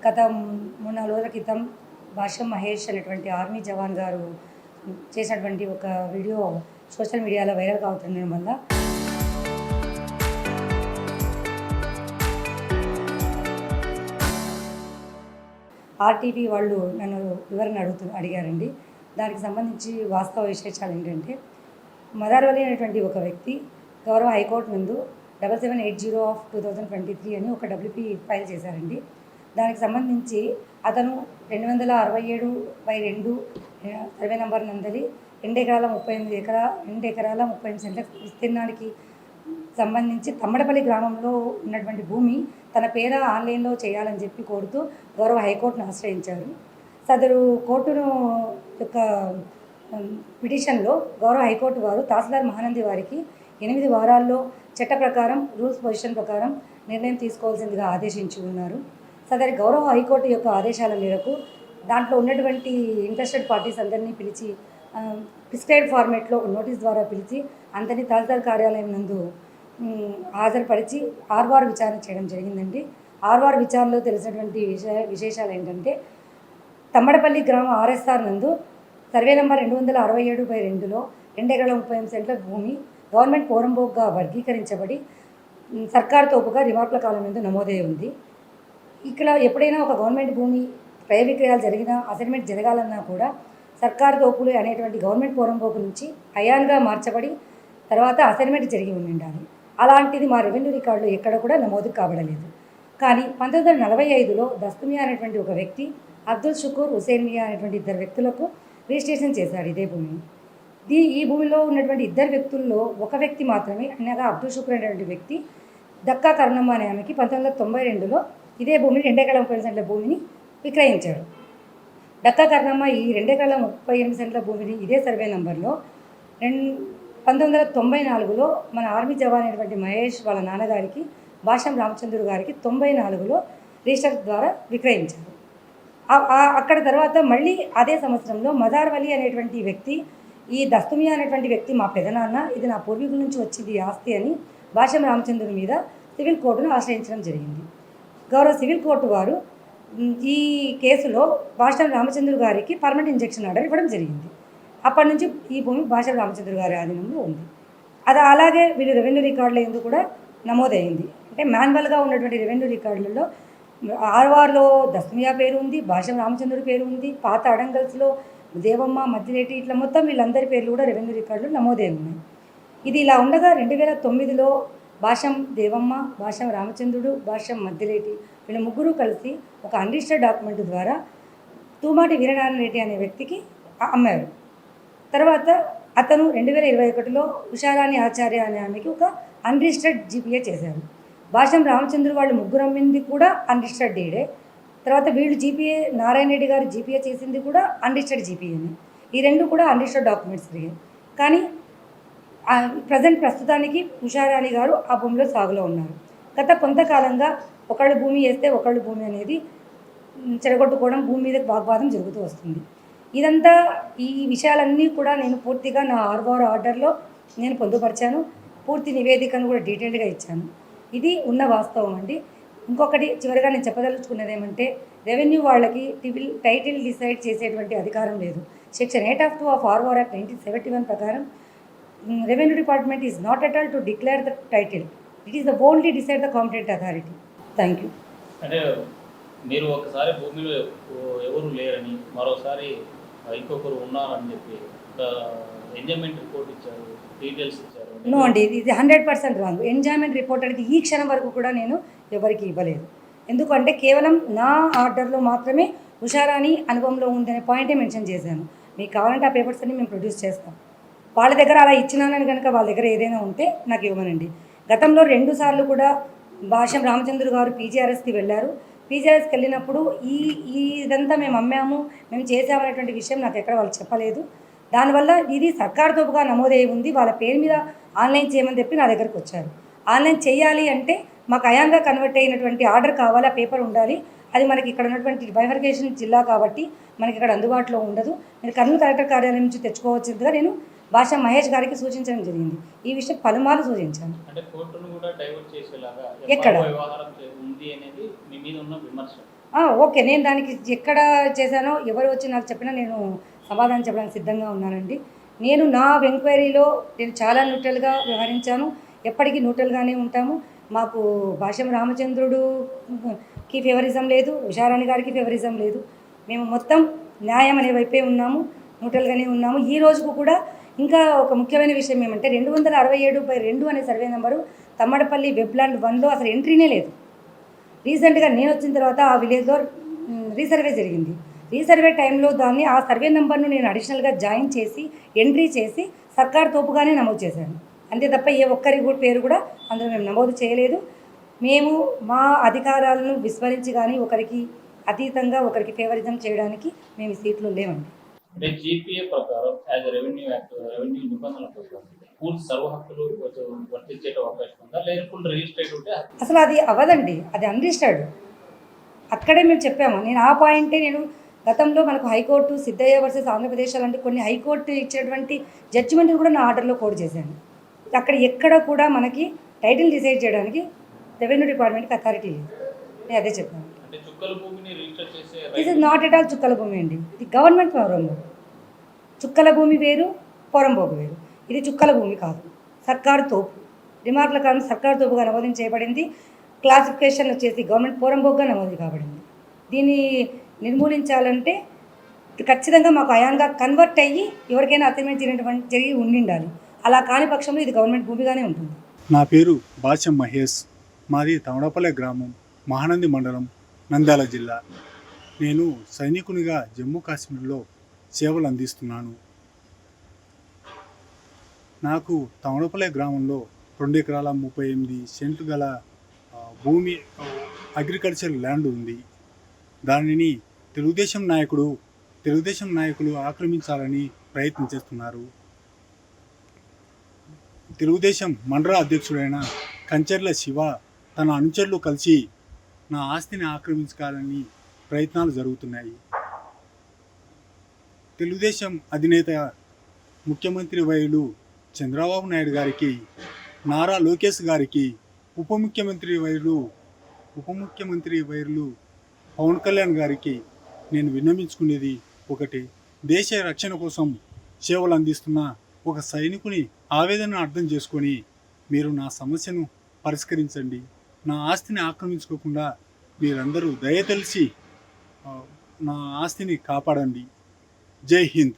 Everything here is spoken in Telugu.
గత 3-4 రోజుల క్రితం భాష్యం మహేష్ అనేటువంటి ఆర్మీ జవాన్ గారు చేసినటువంటి ఒక వీడియో సోషల్ మీడియాలో వైరల్గా అవుతుండడం వల్ల ఆర్టీవీ వాళ్ళు నన్ను వివరణ అడిగారండి. దానికి సంబంధించి వాస్తవ విశేషాలు ఏంటంటే, మదార్వలి అనేటువంటి ఒక వ్యక్తి గౌరవ హైకోర్టు నందు 7780/2023 అని ఒక WP ఫైల్ చేశారండి. దానికి సంబంధించి అతను 267/2 సర్వే నంబర్ నందలి 2 ఎకరాల 38 సెంట్ల విస్తీర్ణానికి సంబంధించి తమ్మడపల్లి గ్రామంలో ఉన్నటువంటి భూమి తన పేర ఆన్లైన్లో చేయాలని చెప్పి కోరుతూ గౌరవ హైకోర్టును ఆశ్రయించారు. సదరు కోర్టును యొక్క పిటిషన్లో గౌరవ హైకోర్టు వారు తహసీల్దార్ మహానంది వారికి 8 వారాల్లో చట్ట ప్రకారం రూల్స్ పొజిషన్ ప్రకారం నిర్ణయం తీసుకోవాల్సిందిగా ఆదేశించి ఉన్నారు. సదరి గౌరవ హైకోర్టు యొక్క ఆదేశాల మేరకు దాంట్లో ఉన్నటువంటి ఇంట్రెస్టెడ్ పార్టీస్ అందరినీ పిలిచి ప్రిస్క్రైబ్ ఫార్మేట్లో నోటీస్ ద్వారా పిలిచి అందరినీ తహసీల్దార్ కార్యాలయం నందు హాజరుపరిచి ఆర్వార్ విచారణ చేయడం జరిగిందండి. ఆర్వార్ విచారణలో తెలిసినటువంటి విశేషాలు ఏంటంటే, తమ్మడపల్లి గ్రామ ఆర్ఎస్ఆర్ నందు సర్వే నంబర్ 267/2లో 2 ఎకరాల 38 సెంట్ల భూమి గవర్నమెంట్ పోరంబోక్గా వర్గీకరించబడి సర్కారు తోపుగా రిమార్కుల కాలం నందు నమోదై ఉంది. ఇక్కడ ఎప్పుడైనా ఒక గవర్నమెంట్ భూమి క్రయ విక్రయాలు జరిగినా అసైన్మెంట్ జరగాలన్నా కూడా సర్కారు తోపులు అనేటువంటి గవర్నమెంట్ పోరంబోకు నుంచి అయాన్గా మార్చబడి తర్వాత అసైన్మెంట్ జరిగి ఉండాలి. అలాంటిది మా రెవెన్యూ రికార్డులో ఎక్కడ కూడా నమోదు కాబడలేదు. కానీ 1945లో దస్తుమియా అనేటువంటి ఒక వ్యక్తి, అబ్దుల్ షుకూర్ హుసేన్ మియా అనేటువంటి 2 వ్యక్తులకు రిజిస్ట్రేషన్ చేశాడు ఇదే భూమిని. ఈ భూమిలో ఉన్నటువంటి 2 వ్యక్తుల్లో ఒక వ్యక్తి మాత్రమే, అనగా అబ్దుల్ షుకూర్ అనేటువంటి వ్యక్తి దక్కా కర్ణమ్మ అనే ఆమెకి 1992లో ఇదే భూమిని 2 ఎకరాల 30 సెంట్ల భూమిని విక్రయించాడు. దక్కా కర్ణమ్మ ఈ 2 ఎకరాల 38 సెంట్ల భూమిని ఇదే సర్వే నంబర్లో 1994లో మన ఆర్మీ జవాన్ అయినటువంటి మహేష్ వాళ్ళ నాన్నగారికి భాష్యం రామచంద్రు గారికి 94లో రిజిస్టర్ ద్వారా విక్రయించారు. అక్కడ తర్వాత మళ్ళీ అదే సంవత్సరంలో మదార్వలి అనేటువంటి వ్యక్తి, ఈ దస్తుమియా అనేటువంటి వ్యక్తి మా పెదనాన్న, ఇది నా పూర్వీకుల నుంచి వచ్చింది ఆస్తి అని భాష్యం రామచంద్రుని మీద సివిల్ కోర్టును ఆశ్రయించడం జరిగింది. గౌరవ సివిల్ కోర్టు వారు ఈ కేసులో భాష్యం రామచంద్రు గారికి పర్మనెంట్ ఇంజెక్షన్ ఆర్డర్ ఇవ్వడం జరిగింది. అప్పటి నుంచి ఈ భూమి భాష్యం రామచంద్రు గారి ఆధీనంలో ఉంది. అది అలాగే వీళ్ళు రెవెన్యూ రికార్డుల ఎందుకు కూడా నమోదైంది. అంటే మాన్యువల్గా ఉన్నటువంటి రెవెన్యూ రికార్డులలో ఆర్వార్లో దస్తుమియా పేరు ఉంది, భాష్యం రామచంద్రుడి పేరు ఉంది, పాత అడంగల్స్లో దేవమ్మ, మద్దిరెడ్డి, ఇట్లా మొత్తం వీళ్ళందరి పేర్లు కూడా రెవెన్యూ రికార్డులు నమోదై ఉన్నాయి. ఇది ఇలా ఉండగా 2009లో భాష్యం దేవమ్మ, భాష్యం రామచంద్రుడు, భాష్యం మద్దిరెడ్డి వీళ్ళ ముగ్గురు కలిసి ఒక అన్రిజిస్టర్డ్ డాక్యుమెంట్ ద్వారా తూమాటి వీరనారాయణ రెడ్డి అనే వ్యక్తికి అమ్మారు. తర్వాత అతను 2021లో ఉషారాణి ఆచార్య అనే ఆమెకి ఒక అన్రిజిస్టర్డ్ జీపీఏ చేశారు. భాష్యం రామచంద్రు వాళ్ళు ముగ్గురు అమ్మింది కూడా అన్రిజిస్టర్డ్ డీడే. తర్వాత వీళ్ళు జీపీఏ, నారాయణ రెడ్డి గారు జీపీఏ చేసింది కూడా అన్రిజిస్టర్డ్ జీపీఏని. ఈ 2 కూడా అన్రిజిస్టర్డ్ డాక్యుమెంట్స్ జరిగాయి. కానీ ప్రస్తుతానికి ఉషారాణి గారు ఆ భూమిలో సాగులో ఉన్నారు. గత కొంతకాలంగా ఒకళ్ళు భూమి వేస్తే ఒకళ్ళు భూమి అనేది చెడగొట్టుకోవడం, భూమి మీద వాగ్వాదం జరుగుతూ వస్తుంది. ఇదంతా ఈ విషయాలన్నీ కూడా నేను పూర్తిగా నా ఆర్వార్ ఆర్డర్లో నేను పొందుపరిచాను. పూర్తి నివేదికను కూడా డీటెయిల్డ్గా ఇచ్చాను. ఇది ఉన్న వాస్తవం అండి. ఇంకొకటి చివరిగా నేను చెప్పదలుచుకున్నది ఏమంటే, రెవెన్యూ వాళ్ళకి టైటిల్ డిసైడ్ చేసేటువంటి అధికారం లేదు. సెక్షన్ 8 ఆఫ్ 2 ఆఫ్ ఆర్వార్ యాక్ట్ 1971 ప్రకారం revenue department is not at all to declare the title. It is the only decide the competent authority. Thank you. అంటే మీరు ఒకసారి భూమిలో ఎవరు లేరని, మరోసారి ఇంకొకరు ఉన్నారని చెప్పి ఎంజాయ్మెంట్ రిపోర్ట్ ఇచ్చారు, డీటెయిల్స్ ఇచ్చారు. నో అండి, ఇది 100% రాంగ్. ఎంజాయ్మెంట్ రిపోర్ట్ అనేది ఈ క్షణం వరకు కూడా నేను ఎవరికి ఇవ్వలేదు. ఎందుకంటే కేవలం నా ఆర్డర్లో మాత్రమే ఉషారాణి అనుభవంలో ఉందనే పాయింటే మెన్షన్ చేశాను. మీకు కావాలంటే ఆ పేపర్స్ అన్ని మేము ప్రొడ్యూస్ చేస్తాం. వాళ్ళ దగ్గర అలా ఇచ్చినానని కనుక వాళ్ళ దగ్గర ఏదైనా ఉంటే నాకు ఇవ్వమనండి. గతంలో 2 సార్లు కూడా భాష్యం రామచంద్రు గారు పీజీఆర్ఎస్కి వెళ్ళారు. పీజీఆర్ఎస్కి వెళ్ళినప్పుడు ఇదంతా మేము అమ్మాము, మేము చేసామనేటువంటి విషయం నాకు ఎక్కడ వాళ్ళు చెప్పలేదు. దానివల్ల ఇది సర్కారు తోపుగా నమోదై ఉంది, వాళ్ళ పేరు మీద ఆన్లైన్ చేయమని చెప్పి నా దగ్గరకు వచ్చారు. ఆన్లైన్ చేయాలి అంటే మాకు అయాంగా కన్వర్ట్ అయినటువంటి ఆర్డర్ కావాలి, ఆ పేపర్ ఉండాలి. అది మనకి ఇక్కడ ఉన్నటువంటి బైఫర్కేషన్ జిల్లా కాబట్టి మనకి ఇక్కడ అందుబాటులో ఉండదు. మీరు కర్నూలు కలెక్టర్ కార్యాలయం నుంచి తెచ్చుకోవచ్చుగా నేను భాష్యం మహేష్ గారికి సూచించడం జరిగింది. ఈ విషయం పలుమార్లు సూచించాను. అంటే కోర్టును కూడా డైవర్ట్ చేసేలాగా ఎక్కడ వ్యవహారం ఉంది అనేది మీ మీద ఉన్న విమర్శ. ఓకే, నేను దానికి ఎక్కడ చేశానో ఎవరు వచ్చి నాకు చెప్పినా నేను సమాధానం చెప్పడానికి సిద్ధంగా ఉన్నానండి. నేను నా ఎంక్వైరీలో నేను చాలా న్యూట్రల్గా వ్యవహరించాను. ఎప్పటికీ న్యూట్రల్గానే ఉంటాము. మాకు భాష్యం రామచంద్రుడుకి ఫేవరిజం లేదు, ఉషారాణి గారికి ఫేవరిజం లేదు. మేము మొత్తం న్యాయం అనే వైపే ఉన్నాము, న్యూట్రల్గానే ఉన్నాము. ఈ రోజుకు కూడా ఇంకా ఒక ముఖ్యమైన విషయం ఏమంటే 267/2 అనే సర్వే నెంబరు తమ్మడపల్లి వెబ్లాండ్ 1లో అసలు ఎంట్రీనే లేదు. రీసెంట్గా నేను వచ్చిన తర్వాత ఆ విలేజ్లో రీసర్వే జరిగింది. రీసర్వే టైంలో దాన్ని ఆ సర్వే నెంబర్ను నేను అడిషనల్గా జాయిన్ చేసి ఎంట్రీ చేసి సర్కార్ తోపుగానే నమోదు చేశాను. అంతే తప్ప ఏ ఒక్కరి పేరు కూడా అందులో మేము నమోదు చేయలేదు. మేము మా అధికారాలను విస్మరించి కానీ ఒకరికి అతీతంగా ఒకరికి ఫేవరిజం చేయడానికి మేము ఈ సీట్లో లేవండి. అంటే జీపీఏ ప్రకారం యాజ్ రెవెన్యూ యాక్ట్ రెవెన్యూ నిబంధనల ప్రకారం పూర్తి సర్వ హక్కులు వర్తించే అవకాశం ఉందా, లేకుంటే రిజిస్ట్రేట్ ఉంటే అసలు అది అవ్వదండి, అది అన్రిజిస్టర్డ్. అక్కడే మేము చెప్పాము. నేను ఆ పాయింటే నేను గతంలో మనకు హైకోర్టు సిద్ధయ్య వర్సెస్ ఆంధ్రప్రదేశ్ అలాంటి కొన్ని హైకోర్టు ఇచ్చేటువంటి జడ్జిమెంట్ని కూడా నా ఆర్డర్లో కోడ్ చేశాను. అక్కడ ఎక్కడ కూడా మనకి టైటిల్ డిసైడ్ చేయడానికి రెవెన్యూ డిపార్ట్మెంట్కి అథారిటీ లేదు. నేను అదే చెప్పాను. అంటే చుక్కల భూమిని రిజిస్టర్ చేసే this is not at all చుక్కల భూమి అండి. ఇది గవర్నమెంట్ పొరంబోగు. చుక్కల భూమి వేరు, పొరంబోగు వేరు. ఇది చుక్కల భూమి కాదు, సర్కారు తోపు. రిమార్కుల కారణం సర్కారు తోపుగా నమోదు చేయబడింది. క్లాసిఫికేషన్ వచ్చేసి గవర్నమెంట్ పొరంబోగుగా నమోదు కాబడింది. దీన్ని నిర్మూలించాలంటే ఖచ్చితంగా మాకు అయాన్గా కన్వర్ట్ అయ్యి ఎవరికైనా అసైన్మెంట్ జరిగి ఉండాలి. అలా కాని పక్షంలో ఇది గవర్నమెంట్ భూమిగానే ఉంటుంది. నా పేరు భాష్యం మహేష్. మాది తమడపల్లె గ్రామం, మహానంది మండలం, నంద్యాల జిల్లా. నేను సైనికునిగా జమ్మూ కాశ్మీర్లో సేవలు అందిస్తున్నాను. నాకు తమడపల్లె గ్రామంలో 2 ఎకరాల 38 సెంట్లు గల భూమి అగ్రికల్చర్ ల్యాండ్ ఉంది. దానిని తెలుగుదేశం నాయకులు ఆక్రమించాలని ప్రయత్నం చేస్తున్నారు. తెలుగుదేశం మండల అధ్యక్షుడైన కంచెర్ల శివ తన అనుచరులు కలిసి నా ఆస్తిని ఆక్రమించాలని ప్రయత్నాలు జరుగుతున్నాయి. తెలుగుదేశం అధినేత ముఖ్యమంత్రి వర్యులు చంద్రబాబు నాయుడు గారికి, నారా లోకేష్ గారికి, ఉప ముఖ్యమంత్రి వర్యులు పవన్ కళ్యాణ్ గారికి నేను విన్నవించుకునేది ఒకటి. దేశ రక్షణ కోసం సేవలు అందిస్తున్న ఒక సైనికుని ఆవేదన అర్థం చేసుకొని మీరు నా సమస్యను పరిష్కరించండి. నా ఆస్తిని ఆక్రమించుకోకుండా మీరందరూ దయతలిసి నా ఆస్తిని కాపాడండి. జై హింద్.